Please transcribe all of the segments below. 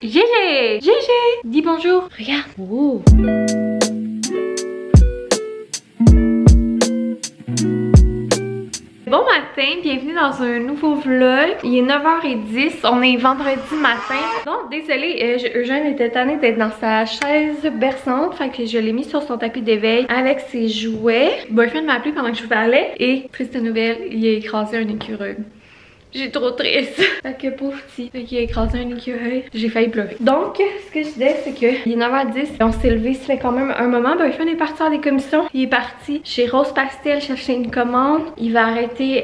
Gégé! Gégé! Dis bonjour! Regarde! Oh. Bon matin, bienvenue dans un nouveau vlog. Il est 9h10, on est vendredi matin. Donc désolée, Eugène était tanné d'être dans sa chaise berçante, fait que je l'ai mis sur son tapis d'éveil avec ses jouets. Boyfriend m'a appelé pendant que je vous parlais et triste nouvelle, il a écrasé un écureuil. J'ai trop triste. Fait que pauvre petit. Fait qu'il a écrasé un écureuil. J'ai failli pleurer. Donc, ce que je disais, c'est que il est 9h10. On s'est levé, ça fait quand même un moment. Boyfriend est parti à des commissions. Il est parti chez Rose Pastel chercher une commande. Il va arrêter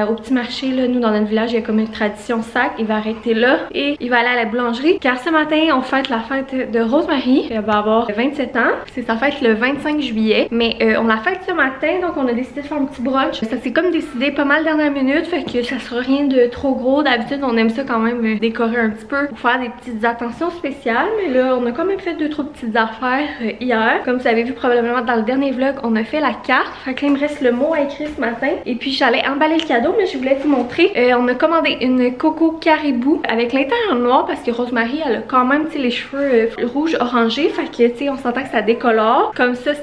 au petit marché. Là, nous, dans notre village, il y a comme une tradition sac. Il va arrêter là et il va aller à la boulangerie. Car ce matin, on fête la fête de Rosemary. Elle va avoir 27 ans. C'est sa fête le 25 juillet. Mais on la fête ce matin. Donc, on a décidé de faire un petit brunch. Ça s'est comme décidé pas mal dernière minute. Fait que ça sera rien de trop gros. D'habitude on aime ça quand même décorer un petit peu pour faire des petites attentions spéciales, mais là on a quand même fait 2-3 petites affaires hier. Comme vous avez vu probablement dans le dernier vlog, on a fait la carte. Fait que là il me reste le mot à écrire ce matin et puis j'allais emballer le cadeau, mais je voulais vous montrer. On a commandé une Coco Caribou avec l'intérieur noir parce que Rosemary elle a quand même les cheveux rouges orangés, fait que tu sais on s'entend que ça décolore comme ça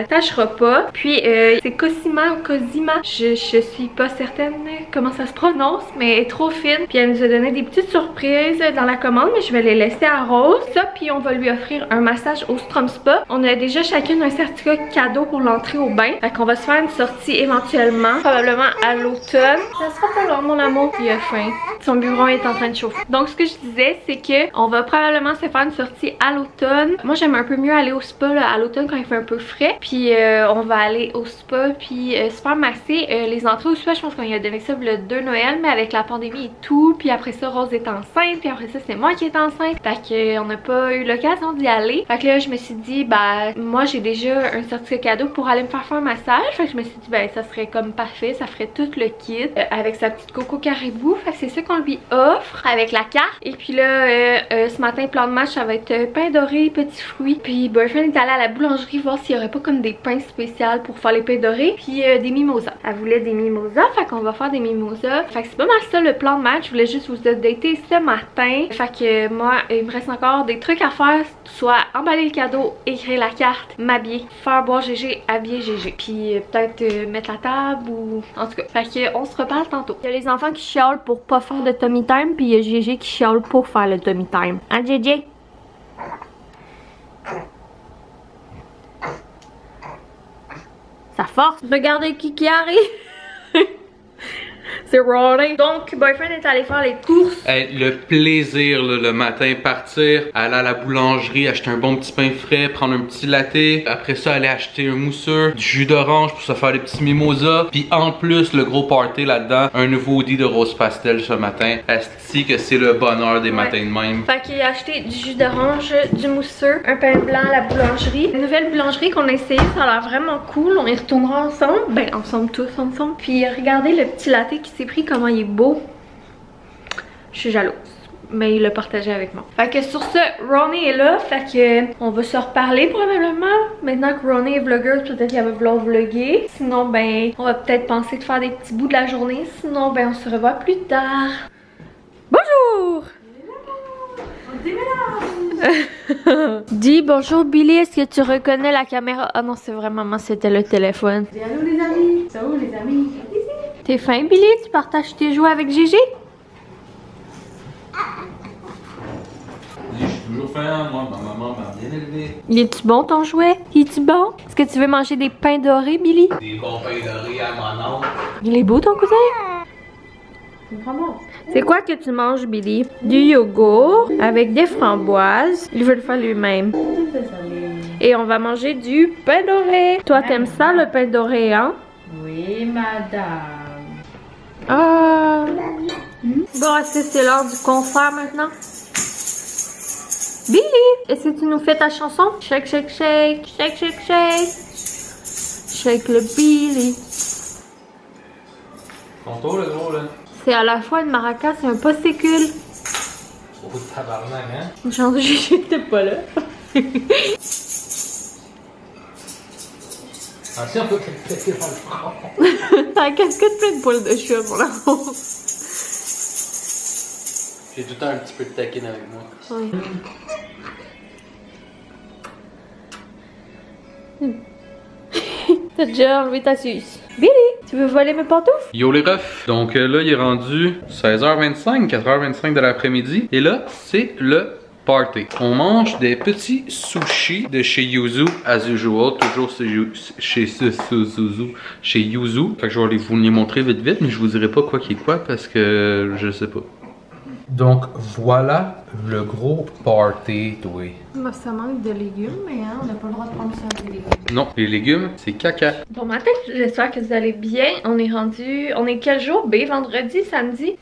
tâchera pas. Puis c'est Cosima ou Cosima, je suis pas certaine comment ça se prononce, mais elle est trop fine. Puis elle nous a donné des petites surprises dans la commande, mais je vais les laisser à Rose. Ça, puis on va lui offrir un massage au Strom Spa. On a déjà chacune un certificat cadeau pour l'entrée au bain. Fait qu'on va se faire une sortie éventuellement, probablement à l'automne. Ça sera pas long, mon amour. Il a faim. Son biberon est en train de chauffer. Donc ce que je disais, c'est que on va probablement se faire une sortie à l'automne. Moi j'aime un peu mieux aller au spa là, à l'automne quand il fait un peu frais. Puis on va aller au spa puis se faire masser. Les entrées au spa, je pense qu'on y a donné ça le 2 Noël, mais avec la pandémie et tout, puis après ça Rose est enceinte, puis après ça c'est moi qui est enceinte, fait que on n'a pas eu l'occasion d'y aller. Fait que là je me suis dit bah moi j'ai déjà un certificat cadeau pour aller me faire un massage, fait que je me suis dit ben ça serait comme parfait, ça ferait tout le kit avec sa petite Coco Caribou. Fait que c'est ça qu'on lui offre avec la carte. Et puis là ce matin plan de match ça va être pain doré, petits fruits, puis boyfriend est allé à la boulangerie voir s'il y aurait pas comme des pains spéciaux pour faire les pains dorés, puis des mimosas. Elle voulait des mimosas, fait qu'on va faire des mimosas. Fait que c'est pas mal ça le plan de match. Je voulais juste vous updater ce matin. Fait que moi il me reste encore des trucs à faire, soit emballer le cadeau, écrire la carte, m'habiller, faire boire Gégé, habiller Gégé, puis peut-être mettre la table ou en tout cas. Fait que on se reparle tantôt. Il y a les enfants qui chialent pour pas faire de tummy time, puis il y a Gégé qui chiale pour faire le tummy time. Hein Gégé? Ça force. Regardez qui arrive. C'est Ronnie. Donc, boyfriend est allé faire les courses. Hey, le plaisir là, le matin, partir, aller à la boulangerie, acheter un bon petit pain frais, prendre un petit latte. Après ça, aller acheter un mousseux, du jus d'orange pour se faire des petits mimosas. Puis en plus, le gros party là-dedans, un nouveau hoodie de Rose Pastel ce matin. Est-ce que c'est le bonheur des matins de même? Fait qu'il a acheté du jus d'orange, du mousseux, un pain blanc à la boulangerie. Une nouvelle boulangerie qu'on a essayé, ça a l'air vraiment cool. On y retournera ensemble. Ben, ensemble tous, ensemble. Puis regardez le petit latte qui s'est pris, comment il est beau. Je suis jalouse, mais il l'a partagé avec moi. Fait que sur ce, Ronnie est là, fait que on va se reparler probablement. Maintenant que Ronnie est vlogueuse, peut-être qu'elle va vouloir vlogger. Sinon ben, on va peut-être penser de faire des petits bouts de la journée. Sinon ben, on se revoit plus tard. Bonjour! Dis bonjour Billy, est-ce que tu reconnais la caméra? Ah non, c'est vrai maman, c'était le téléphone. Dis allô les amis, ça où les amis? T'es fin Billy? Tu partages tes jouets avec Gégé? Je suis toujours fin, moi, ma maman m'a bien élevé. Il est-tu bon ton jouet? Il est-tu bon? Est-ce que tu veux manger des pains dorés, Billy? Des bons pains dorés à mon oncle. Il est beau ton cousin? Vraiment? C'est quoi que tu manges, Billy? Du yogourt avec des framboises. Il veut le faire lui-même. Et on va manger du pain doré. Toi, t'aimes ça, le pain doré, hein? Oui, madame. Ah! Bon, est-ce que c'est l'heure du concert maintenant? Billy! Est-ce que tu nous fais ta chanson? Shake, shake, shake, shake, shake, shake. Shake le Billy. Ton tour, le gros, là. C'est à la fois une maraca, c'est un possicule. Oh, tabarnak, hein? Une chance que j'étais pas là. Attention, on peut te péter dans le front. T'as un casquette plein de poils de chat, mon amour. T'es tout le temps un petit peu de taquine avec moi. Oui. T'as déjà enlevé ta suce. Billy, tu veux voler mes pantoufles? Yo les refs! Donc là, il est rendu 16h25, 4h25 de l'après-midi. Et là, c'est le party. On mange des petits sushis de chez Yuzu, as usual. Toujours chez Yuzu. Fait que je vais vous les montrer vite vite, mais je vous dirai pas quoi qui est quoi parce que je sais pas. Donc voilà le gros party, oui. Bah, ça manque de légumes, mais hein, on n'a pas le droit de prendre ça des légumes. Non, les légumes, c'est caca. Bon matin, j'espère que vous allez bien. On est quel jour? Vendredi, samedi?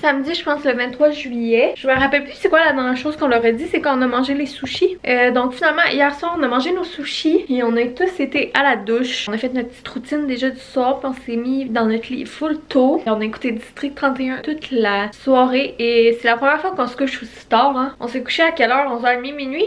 Samedi, je pense le 23 juillet. Je me rappelle plus c'est quoi la dernière chose qu'on leur a dit, c'est quand on a mangé les sushis. Donc finalement, hier soir, on a mangé nos sushis et on a tous été à la douche. On a fait notre petite routine déjà du soir, puis on s'est mis dans notre lit full tôt. Et on a écouté District 31 toute la soirée et c'est la première fois qu'on se couche aussi tard. Hein. On s'est couché à quelle heure? 11h30, minuit?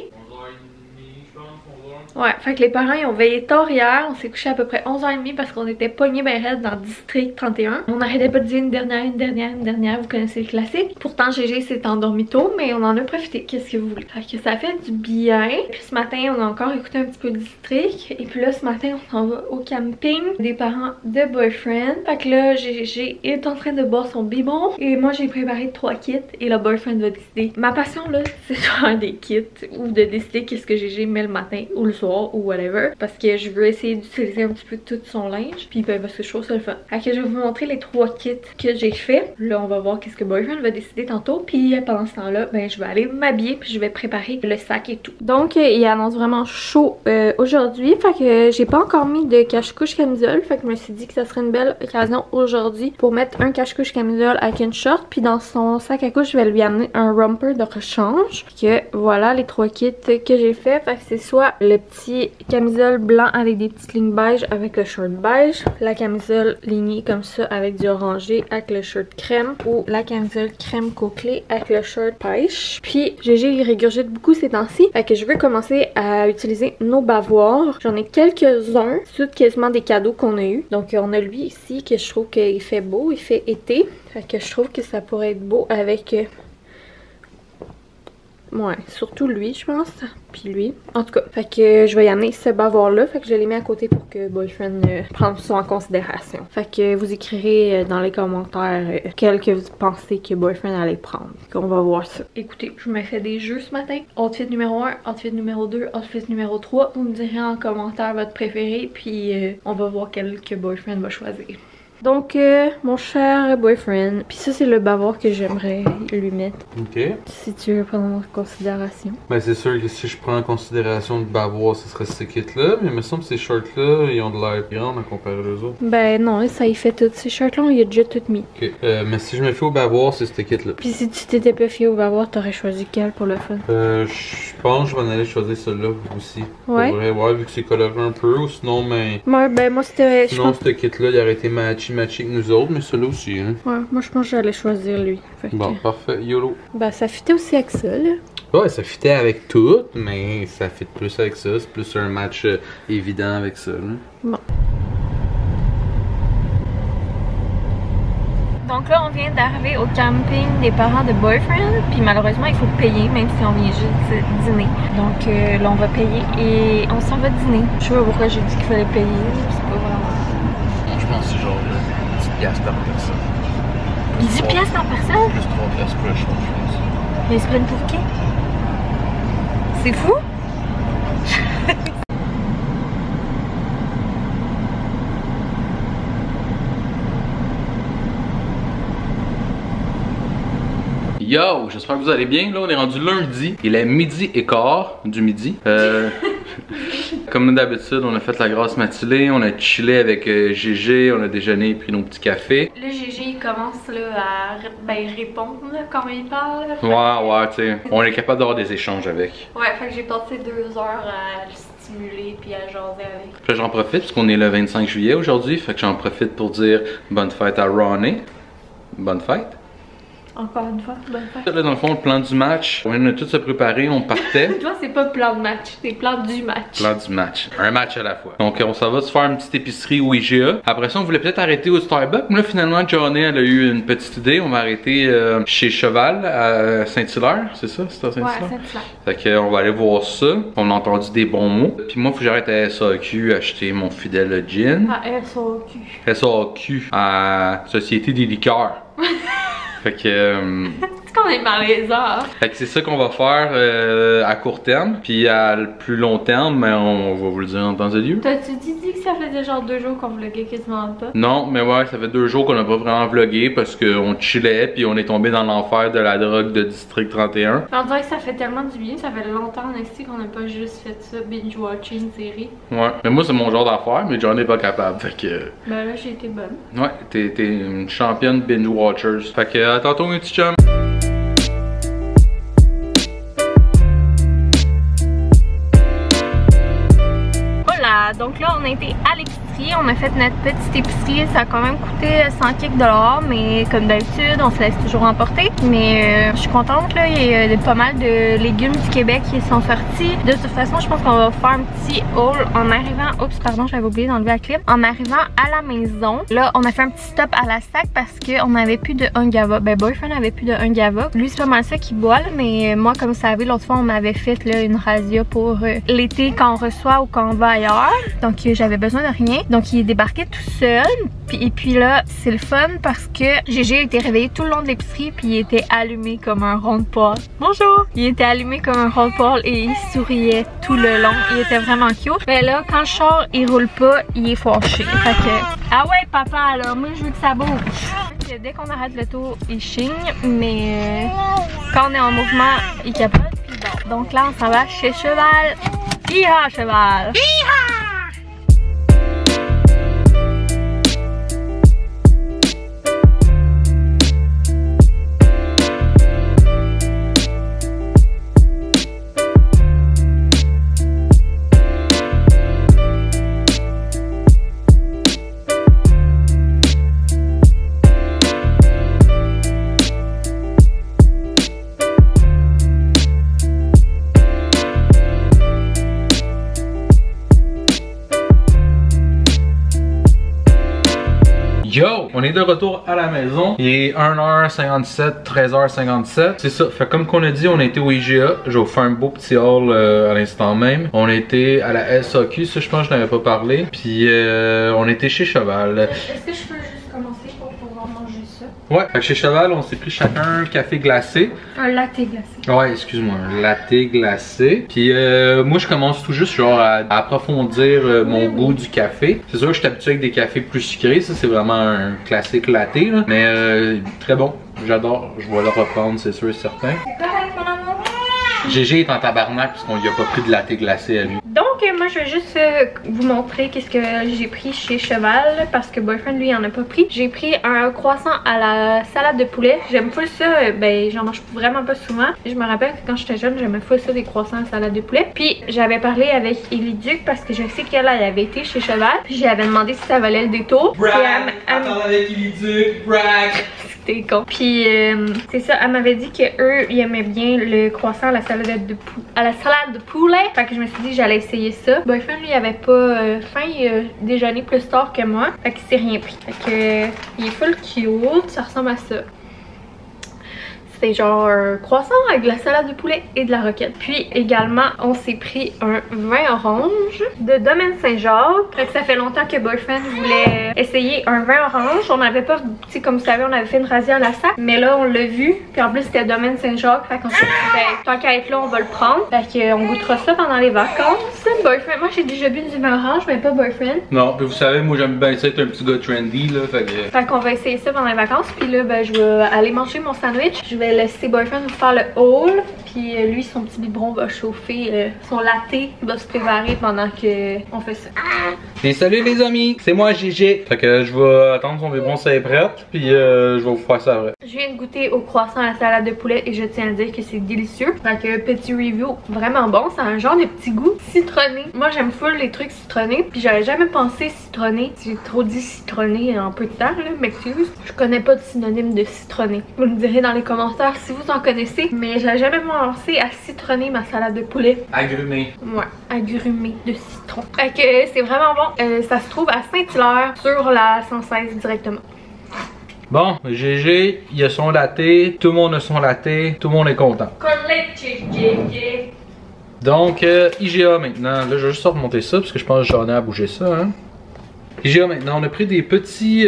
Ouais, fait que les parents ils ont veillé tard hier, on s'est couché à peu près 11h30 parce qu'on était pognés ben raide dans District 31. On n'arrêtait pas de dire une dernière, vous connaissez le classique. Pourtant GG s'est endormi tôt, mais on en a profité, qu'est-ce que vous voulez. Fait que ça fait du bien. Puis ce matin, on a encore écouté un petit peu de District. Et puis là, ce matin, on s'en va au camping des parents de boyfriend. Fait que là, GG est en train de boire son biberon. Et moi, j'ai préparé 3 kits et le boyfriend va décider. Ma passion là, c'est de faire des kits ou de décider qu'est-ce que GG met le matin ou le soir ou whatever, parce que je veux essayer d'utiliser un petit peu tout son linge, puis ben, parce que je trouve ça le fun. Fait que je vais vous montrer les 3 kits que j'ai fait. Là on va voir qu'est-ce que boyfriend va décider tantôt, puis pendant ce temps là ben je vais aller m'habiller puis je vais préparer le sac et tout. Donc il annonce vraiment chaud aujourd'hui, fait que j'ai pas encore mis de cache-couche camisole, fait que je me suis dit que ça serait une belle occasion aujourd'hui pour mettre un cache-couche camisole avec une short, puis dans son sac à couche je vais lui amener un romper de rechange. Que voilà les 3 kits que j'ai fait, fait que c'est soit le petit camisole blanc avec des petites lignes beige avec le short beige, la camisole lignée comme ça avec du orangé avec le shirt crème, ou la camisole crème côtelée avec le shirt pêche. Puis GG il régurgite beaucoup ces temps-ci, fait que je veux commencer à utiliser nos bavoirs. J'en ai quelques-uns, c'est quasiment des cadeaux qu'on a eu. Donc on a lui ici que je trouve qu'il fait beau, il fait été, fait que je trouve que ça pourrait être beau avec ouais, surtout lui je pense, puis lui. En tout cas, fait que je vais y amener ce bavard là, fait que je l'ai mis à côté pour que boyfriend prenne ça en considération. Fait que vous écrirez dans les commentaires quel que vous pensez que boyfriend allait prendre. On va voir ça. Écoutez, je me fais des jeux ce matin. Outfit numéro 1, outfit numéro 2, outfit numéro 3. Vous me direz en commentaire votre préféré, puis on va voir quel que boyfriend va choisir. Donc, mon cher boyfriend, puis ça c'est le bavard que j'aimerais lui mettre. Ok. Si tu veux prendre en considération. Ben c'est sûr que si je prends en considération le bavois, ce serait ce kit-là, mais il me semble que ces shorts-là, ils ont de l'air grands à comparer aux autres. Ben non, ça y fait tout. Ces shorts-là, il a déjà tout mis. Ok. Mais si je me fie au bavois, c'est ce kit-là. Puis si tu t'étais pas fié au bavard, t'aurais choisi quel pour le fun? Je pense que je vais en aller choisir celui-là aussi. Ouais. Pour vrai, ouais, vu que c'est coloré un peu, ou sinon, ben... Ouais, ben moi c'était... Sinon, ce kit-là, il aurait été matchy avec nous autres, mais celui-là aussi, hein. Ouais, moi je pense que j'allais choisir lui. Fait Bon, que... parfait, YOLO. Ben ça fitait aussi avec ça, là. Ouais, ça fitait avec tout, mais ça fit plus avec ça. C'est plus un match évident avec ça, là. Bon. Donc là, on vient d'arriver au camping des parents de boyfriend, puis malheureusement, il faut payer, même si on vient juste dîner. Donc là, on va payer et on s'en va dîner. Je sais pas pourquoi j'ai dit qu'il fallait payer, c'est pas vraiment... Je pense que c'est genre 10 piastres par personne. 10 piastres par personne? Plus 3 piastres pour le change, je pense. Mais ils se prennent pour qui? C'est fou? Yo, j'espère que vous allez bien. Là, on est rendu lundi. Il est 12h15 du midi. Comme d'habitude, on a fait la grasse matinée. On a chillé avec GG. On a déjeuné et pris nos petits cafés. Là, GG il commence là, à répondre là, quand il parle. Ouais, tu sais. On est capable d'avoir des échanges avec. Ouais, fait que j'ai passé 2 heures à le stimuler puis à jaser avec. Puis là, j'en profite parce qu'on est le 25 juillet aujourd'hui. Fait que j'en profite pour dire bonne fête à Ronnie. Bonne fête. Encore une fois, bonne fête. Là, dans le fond, le plan du match, on a tout se préparer, on partait. Toi, c'est pas plan de match, c'est plan du match. Plan du match. Un match à la fois. Donc, on s'en va se faire une petite épicerie au IGA. Après ça, on voulait peut-être arrêter au Starbucks. Mais là, finalement, Johnny, elle a eu une petite idée. On va arrêter chez Cheval à Saint-Hilaire. C'est ça? C'est à Saint-Hilaire? Ouais, Saint-Hilaire. Fait qu'on va aller voir ça. On a entendu des bons mots. Puis moi, faut que j'arrête à SAQ acheter mon fidèle gin. À SAQ. SAQ, à Société des liqueurs. Fait que... C'est qu'on est malaisant. Fait que c'est ça qu'on va faire à court terme. Puis à le plus long terme, mais on va vous le dire en temps et lieu. T'as-tu dit que ça faisait genre 2 jours qu'on vloguait quasiment pas? Non, mais ouais, ça fait 2 jours qu'on n'a pas vraiment vlogué parce qu'on chillait puis on est tombé dans l'enfer de la drogue de District 31. On dirait que ça fait tellement du bien, ça fait longtemps en ici qu'on n'a pas juste fait ça, binge-watching une série. Ouais, mais moi c'est mon genre d'affaire, mais John n'est pas capable, fait que... Ben là, j'ai été bonne. Ouais, t'es une championne binge-watchers. Fait que à tantôt mes petits chums. Donc là, on a été à l'épicerie, on a fait notre petite épicerie, ça a quand même coûté 100 quelques $, mais comme d'habitude, on se laisse toujours emporter. Mais je suis contente, là, il y a pas mal de légumes du Québec qui sont sortis. De toute façon, je pense qu'on va faire un petit haul en arrivant, oups, pardon, j'avais oublié d'enlever la clip. En arrivant à la maison, là, on a fait un petit stop à la SAC parce qu'on n'avait plus de Ungava. Ben, Boyfriend n'avait plus de Ungava. Lui, c'est pas mal ça qu'il boit, là, mais moi, comme vous savez, l'autre fois, on m'avait fait là, une razzia pour l'été quand on reçoit ou quand on va ailleurs. Donc j'avais besoin de rien. Donc il est débarqué tout seul. Et puis là, c'est le fun parce que Gégé a été réveillé tout le long de l'épicerie puis il était allumé comme un rond de poêle. Bonjour! Il était allumé comme un rond de poêle et il souriait tout le long. Il était vraiment cute. Mais là, quand le char il roule pas, il est fâché. Fait que, ah ouais papa, là, moi je veux que ça bouge. Dès qu'on arrête le tour, il chigne. Mais quand on est en mouvement, il capote. Puis bon. Donc là, on s'en va chez Cheval. Hi-ha, Cheval! Hi-ha! Yo! On est de retour à la maison. Il est 1h57, 13h57. C'est ça. Fait comme qu'on a dit, on a été au IGA. J'ai offert un beau petit haul à l'instant même. On a été à la SAQ. Ça, je pense que je n'avais pas parlé. Puis, on était chez Cheval. Est-ce que je peux juste commencer pour pouvoir manger ça? Ouais. Fait que chez Cheval, on s'est pris chacun un café glacé. Un latte glacé. Ouais, excuse-moi. Un latte glacé. Puis, moi, je commence tout juste genre à approfondir mon goût du café. C'est sûr que je suis habitué avec des cafés plus sucrés. Ça, c'est vraiment un classique latte, là. Mais très bon. J'adore. Je vais le reprendre, c'est sûr et certain. C'est correct, mon amour? Gégé est en tabarnak parce qu'on lui a pas pris de latte glacé à lui. Donc, moi, je vais juste vous montrer qu'est-ce que j'ai pris chez Cheval parce que Boyfriend, lui, il en a pas pris. J'ai pris un croissant à la salade de poulet. J'aime full ça. Ben, j'en mange vraiment pas souvent. Je me rappelle que quand j'étais jeune, j'aimais full ça, des croissants à la salade de poulet. Puis, j'avais parlé avec Élie-Duc parce que je sais qu'elle avait été chez Cheval. Puis, j'avais demandé si ça valait le détour. Brag! Attends avec Élie-Duc, brag! C'était con. Puis, c'est ça, elle m'avait dit qu'eux, ils aimaient bien le croissant à la salade de poulet. Fait que je me suis dit que j'allais essayer ça. Boyfriend, lui, il avait pas faim. Il a déjeuné plus tard que moi. Fait qu'il s'est rien pris. Fait que, il est full cute. Ça ressemble à ça. C'est genre un croissant avec de la salade de poulet et de la roquette. Puis également, on s'est pris un vin orange de Domaine Saint-Jacques. Fait que ça fait longtemps que Boyfriend voulait essayer un vin orange. On n'avait pas, tu sais, comme vous savez, on avait fait une razzia à la SAC. Mais là, on l'a vu. Puis en plus, c'était Domaine Saint-Jacques. Fait qu'on s'est dit, ben, tant qu'à être là, on va le prendre. Fait qu'on goûtera ça pendant les vacances. Boyfriend, moi j'ai déjà bu du vin orange, mais pas Boyfriend. Non, puis vous savez, moi j'aime bien ça être un petit gars trendy, là. Fait qu'on va essayer ça pendant les vacances. Puis là, ben, je vais aller manger mon sandwich. Je vais laisser Boyfriend vous faire le haul. Puis lui, son petit biberon va chauffer son latte. Il va se préparer pendant qu'on fait ça. Et salut les amis, c'est moi Gégé. Fait que je vais attendre son biberon ça est prête, puis je vais vous faire ça après. Je viens de goûter au croissant à la salade de poulet et je tiens à dire que c'est délicieux. Fait que petit review, vraiment bon. Ça a un genre de petit goût citronné. Moi j'aime full les trucs citronnés. Puis j'avais jamais pensé citronné. J'ai trop dit citronné en peu de temps là, m'excuse. Je connais pas de synonyme de citronné. Vous me direz dans les commentaires si vous en connaissez. Mais j'avais jamais pensé à citronner ma salade de poulet. Agrumé. Ouais, agrumé de citron. Fait que c'est vraiment bon. Ça se trouve à Saint-Hilaire sur la 116 directement. Bon, Gégé, il a son latte, tout le monde a son latte, tout le monde est content. Donc, IGA maintenant. Là, je vais juste remonter ça parce que je pense que j'en ai à bouger ça, hein. IGA maintenant, on a pris des petits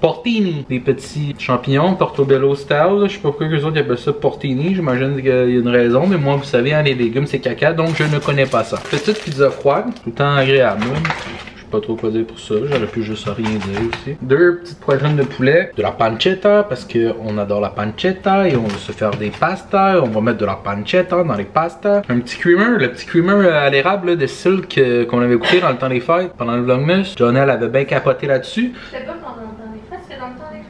portini, des petits champignons, portobello style. Je sais pas pourquoi les autres appellent ça portini, j'imagine qu'il y a une raison, mais moi, vous savez, hein, les légumes c'est caca, donc je ne connais pas ça. Petite pizza froide, tout le temps agréable. Pas trop quoi dire pour ça, j'aurais pu juste rien dire aussi. 2 petites poitrines de poulet, de la pancetta parce qu'on adore la pancetta et on veut se faire des pastas, on va mettre de la pancetta dans les pastas. Un petit creamer, le petit creamer à l'érable de Silk qu'on avait goûté dans le temps des fêtes pendant le vlogmas. Jonelle avait bien capoté là-dessus. C'est pas pendant le temps des fêtes, c'est dans le temps des fêtes.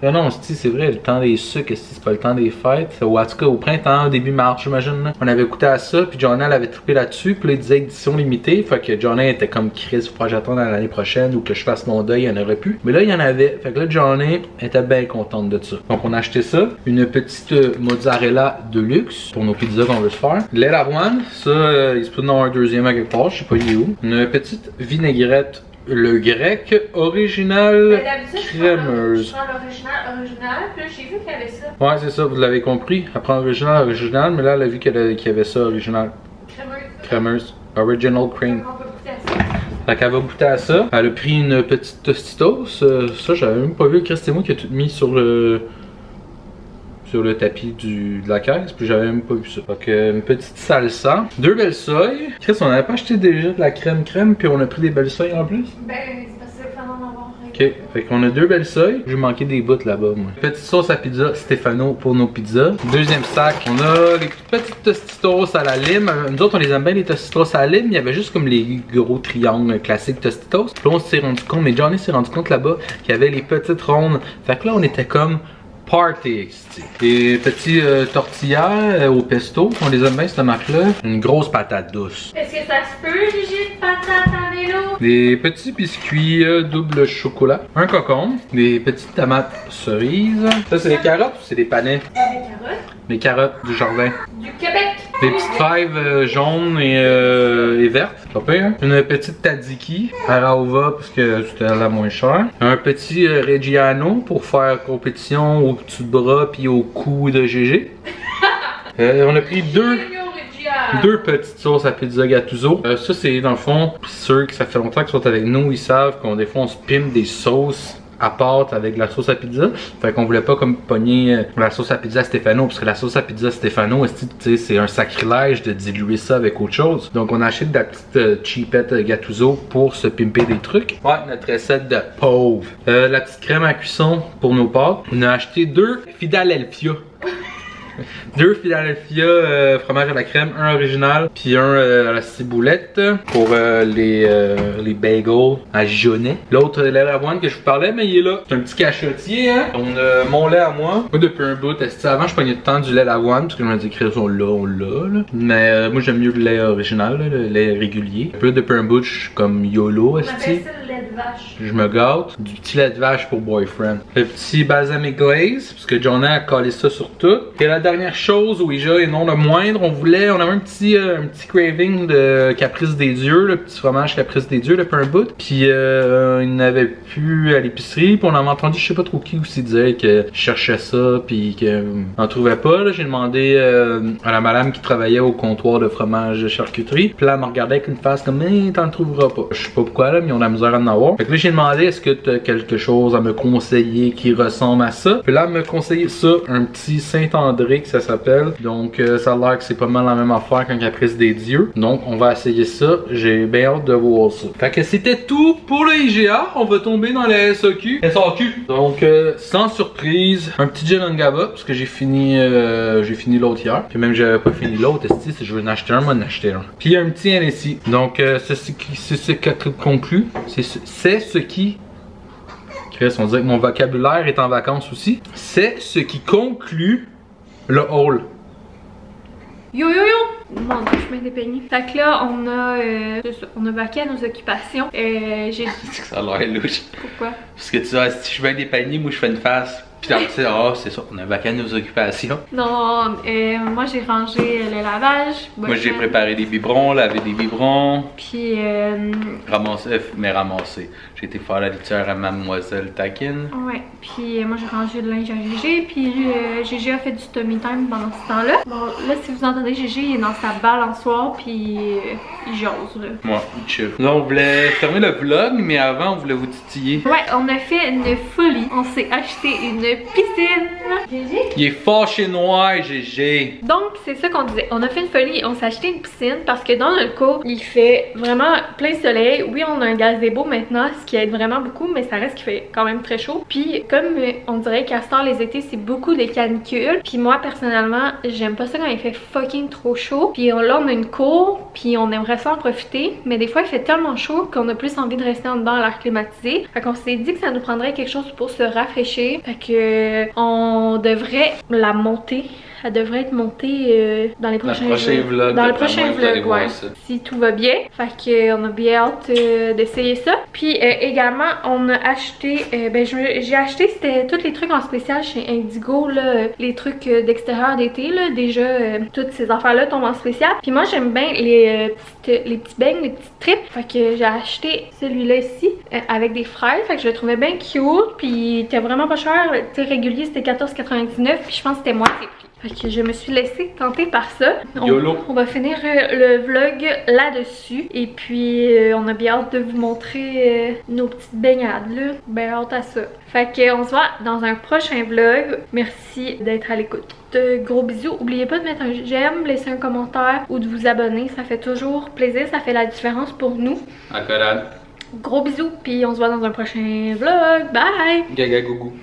Ah non, c'est vrai, le temps des sucres, c'est pas le temps des fêtes. Ou en tout cas, au printemps, début mars, j'imagine. Là. On avait goûté à ça, puis Jonelle avait trippé là-dessus. Puis là, il disait édition limitée. Fait que Jonelle était comme Chris, faut que j'attende à l'année prochaine ou que je fasse mon deuil, il y en aurait plus. Mais là, il y en avait. Fait que là, Jonelle était bien contente de ça. Donc, on a acheté ça. Une petite mozzarella de luxe pour nos pizzas qu'on veut se faire. Lait d'avoine, ça, il se peut en avoir un deuxième à quelque part, je sais pas il est où. Une petite vinaigrette. Le grec original crémeuse. Je prends l'original, puis là j'ai vu qu'il y avait ça. Ouais, c'est ça, vous l'avez compris. Elle prend original, mais là elle a vu qu'il y avait ça, original. Crémeuse. Original cream. On peut goûter à ça. Fait qu'elle va goûter à ça. Elle a pris une petite Tostitos. Ça, j'avais même pas vu. C'est moi qui a tout mis sur le tapis de la caisse, puis j'avais même pas vu ça. Fait que une petite salsa, 2 belles soilles. Chris, on avait pas acheté déjà de la crème, puis on a pris des belles soilles en plus? Ben, c'est parce que c'est vraiment d'avoir. Ok, fait qu'on a 2 belles soilles. J'ai manqué des bouts là-bas, moi. Petite sauce à pizza Stefano pour nos pizzas. Deuxième sac, on a les petites Tostitos à la lime. Nous autres, on les aime bien, les Tostitos à la lime. Il y avait juste comme les gros triangles classiques Tostitos. Puis là, on s'est rendu compte, mais Johnny s'est rendu compte là-bas qu'il y avait les petites rondes. Fait que là, on était comme party. Des petits tortillas au pesto, on les aime bien cette marque-là. Une grosse patate douce. Est-ce que ça se peut, Gigi, de patate à vélo? Des petits biscuits double chocolat. Un cocon. Des petites tomates cerises. Ça, c'est des carottes ou c'est des panais? Des carottes. Les carottes du jardin. Du Québec. Des petites fèves jaunes et vertes. Pas pire, hein? Une petite tzatziki à Raova parce que c'était la moins chère. Un petit Reggiano pour faire compétition au petit bras puis au cou de Gégé. On a pris deux petites sauces à pizza Gattuso. Ça c'est dans le fond, ceux que ça fait longtemps qu'ils sont avec nous, ils savent qu'on des fois on se pime des sauces à pâte avec la sauce à pizza. Fait qu'on voulait pas comme pogner la sauce à pizza Stefano parce que la sauce à pizza Stefano, c'est un sacrilège de diluer ça avec autre chose. Donc on a acheté de la petite cheapette Gattuso pour se pimper des trucs. Ouais, notre recette de pauvre. La petite crème à cuisson pour nos pâtes. On a acheté 2 Philadelphia. 2 Philadelphia fromage à la crème, un original, puis un à la ciboulette pour les bagels à Jonnet. L'autre lait d'avoine que je vous parlais, mais il est là. C'est un petit cachotier, hein. On a mon lait à moi. Moi depuis un bout, avant je pognais tout le temps du lait d'avoine parce que je me dis que on l'a. Mais moi j'aime mieux le lait original, là, le lait régulier. Un peu depuis un bout, je suis comme YOLO, esti. Je me gâte. Du petit lait de vache pour boyfriend. Le petit balsamic glaze, parce que Jonah a collé ça sur tout. Et la dernière chose, Ouija, et non le moindre, on avait un petit craving de Caprice des Dieux, le petit fromage Caprice des Dieux depuis un bout. Puis il n'avait plus à l'épicerie. Puis on avait entendu, je sais pas trop qui aussi disait que je cherchais ça, puis qu'on trouvait pas. J'ai demandé à la madame qui travaillait au comptoir de fromage de charcuterie. Puis là, elle me regardait avec une face comme, t'en trouveras pas. Je sais pas pourquoi là, mais on a la misère à en avoir. voir. Fait que là, j'ai demandé est-ce que tu as quelque chose à me conseiller qui ressemble à ça. Puis là, elle m'a conseillé ça, un petit Saint-André que ça s'appelle. Donc, ça a l'air que c'est pas mal la même affaire qu'un caprice des dieux. Donc, on va essayer ça. J'ai bien hâte de voir ça. Fait que c'était tout pour le IGA. On va tomber dans la SAQ. Donc, sans surprise, un petit gin Ungava parce que j'ai fini l'autre hier. Puis même j'avais pas fini l'autre, si je veux en acheter un, moi en acheter un. Puis un petit NSI. Donc, c'est ce qui conclut. C'est ce qui... Chris, on dirait que mon vocabulaire est en vacances aussi. C'est ce qui conclut le haul. Yo yo yo! Mon dieu, je mets des peignets. Fait que là, on a vaqué à nos occupations. J'ai dit... Ça a l'air louche. Pourquoi? Parce que tu sais, si je mets des paniers, moi je fais une face. Puis tu sais, ah, c'est ça, on a vaqué à nos occupations. Non, moi j'ai rangé le lavage. Moi j'ai préparé des biberons, lavé des biberons. Puis ramasser. J'ai été faire la litière à mademoiselle Taquine. Ouais, puis moi j'ai rangé le linge à Gégé. Puis Gégé a fait du tummy time pendant ce temps-là. Bon, là si vous entendez Gégé, il est dans sa balançoire puis il jase là. Ouais, chill. Là on voulait fermer le vlog, mais avant on voulait vous titiller. Ouais, on a fait une folie. On s'est acheté une piscine. Gégé? Il est fâché noir, Gégé. Donc c'est ça qu'on disait. On a fait une folie, on s'est acheté une piscine parce que dans notre cours, il fait vraiment plein soleil. Oui, on a un gazebo maintenant, ce qui aide vraiment beaucoup, mais ça reste qu'il fait quand même très chaud. Puis comme on dirait qu'à ce temps les étés, c'est beaucoup des canicules. Puis moi personnellement, j'aime pas ça quand il fait fucking trop chaud. Puis là on a une cour, puis on aimerait ça en profiter, mais des fois il fait tellement chaud qu'on a plus envie de rester en dedans à l'air climatisé. Fait qu'on s'est dit que ça nous prendrait quelque chose pour se rafraîchir. Fait que on devrait la monter. Elle devrait être montée dans les prochains vlogs. Dans le prochain vlog, ouais. Si tout va bien. Fait que on a bien hâte d'essayer ça. Puis également, on a acheté, j'ai acheté, c'était tous les trucs en spécial chez Indigo, là, les trucs d'extérieur d'été, là. Déjà, toutes ces affaires-là tombent en spécial. Puis moi, j'aime bien les petits beignes, les petites tripes. Fait que j'ai acheté celui-là ici avec des fraises. Fait que je le trouvais bien cute. Puis il était vraiment pas cher. Tu sais, régulier, c'était 14,99. Puis je pense que c'était moitié prix. Fait que je me suis laissée tenter par ça. On va finir le vlog là-dessus. Et puis on a bien hâte de vous montrer nos petites baignades là. Bien hâte à ça. Fait que on se voit dans un prochain vlog. Merci d'être à l'écoute. Gros bisous. N'oubliez pas de mettre un j'aime, laisser un commentaire ou de vous abonner. Ça fait toujours plaisir. Ça fait la différence pour nous. Accolade. Gros bisous. Puis on se voit dans un prochain vlog. Bye! Gaga gougou.